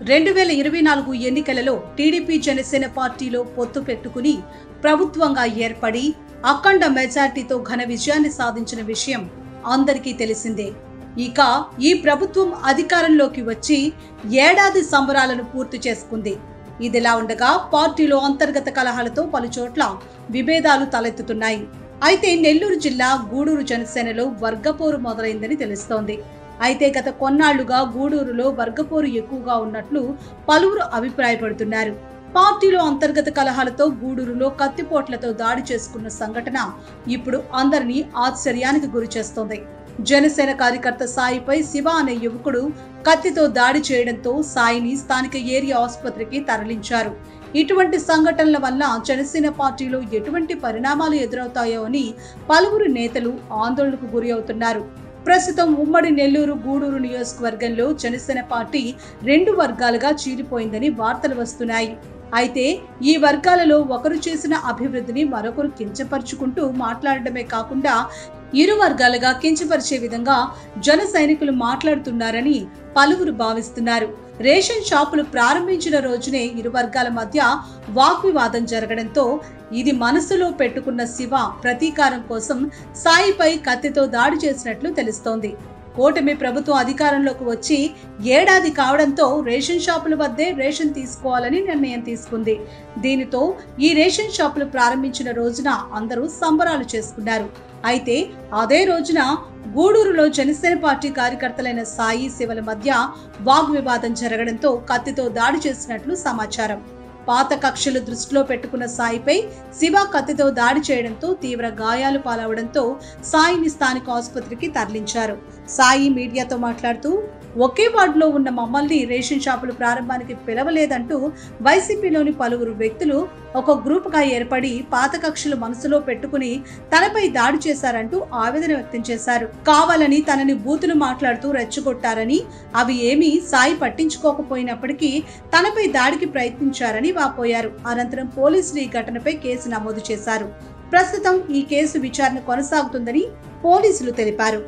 2024 ఎన్నికలలో టీడీపీ జనసేన పార్టీలో పొత్తు పెట్టుకుని ప్రభుత్వంగా ఏర్పడి అఖండ మెజార్టీతో ఘన విజయాన్ని సాధించిన విషయం అందరికీ తెలిసిందే. ఇక ఈ ప్రభుత్వం అధికారంలోకి వచ్చి ఏడాది సంబరాలను పూర్తి చేసుకుంది. ఇదిలా ఉండగా పార్టీలో అంతర్గత కలహాలతో పలుచోట్ల విభేదాలు తలెత్తుతున్నాయి. అయితే నెల్లూరు జిల్లా గూడూరు జనసేనలో వర్గపోరు మొదలైందని తెలుస్తోంది. అయితే గత కొన్నాళ్లుగా గూడూరులో వర్గపోరు ఎక్కువగా ఉన్నట్లు పలువురు అభిప్రాయపడుతున్నారు. పార్టీలో అంతర్గత కలహాలతో గూడూరులో కత్తిపోట్లతో దాడి చేసుకున్న సంఘటన ఇప్పుడు అందరినీ ఆశ్చర్యానికి గురి చేస్తోంది. జనసేన కార్యకర్త సాయిపై శివ అనే యువకుడు కత్తితో దాడి చేయడంతో సాయిని స్థానిక ఏరియా ఆసుపత్రికి తరలించారు. ఇటువంటి సంఘటనల వల్ల జనసేన పార్టీలో ఎటువంటి పరిణామాలు ఎదురవుతాయో అని పలువురు నేతలు ఆందోళనకు గురి అవుతున్నారు. ప్రస్తుతం ఉమ్మడి నెల్లూరు గూడూరు నియోజకవర్గంలో జనసేన పార్టీ 2 వర్గాలుగా చీలిపోయిందని వార్తలు వస్తున్నాయి. అయితే ఈ వర్గాలలో ఒకరు చేసిన అభివృద్ధిని మరొకరు కించపరుచుకుంటూ మాట్లాడటమే కాకుండా ఇరు వర్గాలుగా కించపరిచే విధంగా జన సైనికులు మాట్లాడుతున్నారని పలువురు భావిస్తున్నారు. రేషన్ షాపులు ప్రారంభించిన రోజునే ఇరు వర్గాల మధ్య వాగ్వివాదం జరగడంతో ఇది మనసులో పెట్టుకున్న శివ ప్రతీకారం కోసం సాయిపై కత్తితో దాడి చేసినట్లు తెలుస్తోంది. కూటమి ప్రభుత్వం అధికారంలోకి వచ్చి ఏడాది కావడంతో రేషన్ షాపుల వద్దే రేషన్ తీసుకోవాలని నిర్ణయం తీసుకుంది. దీనితో ఈ రేషన్ షాపులు ప్రారంభించిన రోజున అందరూ సంబరాలు చేసుకున్నారు. అయితే అదే రోజున గూడూరులో జనసేన పార్టీ కార్యకర్తలైన సాయి శివల మధ్య వాగ్వివాదం జరగడంతో కత్తితో దాడి చేసినట్లు సమాచారం. పాత కక్షలు దృష్టిలో పెట్టుకున్న సాయిపై శివ కత్తితో దాడి చేయడంతో తీవ్ర గాయాలు పాలవడంతో సాయిని స్థానిక ఆసుపత్రికి తరలించారు. సాయి మీడియాతో మాట్లాడుతూ ఒకే వార్డులో ఉన్న మమ్మల్ని రేషన్ షాపులు ప్రారంభానికి పిలవలేదంటూ వైసీపీలోని పలువురు వ్యక్తులు ఒక గ్రూపుగా ఏర్పడి పాత కక్షలు మనసులో పెట్టుకుని తనపై దాడి చేశారంటూ ఆవేదన వ్యక్తం చేశారు. కావాలని తనని బూతులు మాట్లాడుతూ రెచ్చగొట్టారని, అవి ఏమీ సాయి పట్టించుకోకపోయినప్పటికీ తనపై దాడికి ప్రయత్నించారని వాపోయారు. అనంతరం పోలీసులు ఈ ఘటనపై కేసు నమోదు చేశారు. ప్రస్తుతం ఈ కేసు విచారణ కొనసాగుతుందని పోలీసులు తెలిపారు.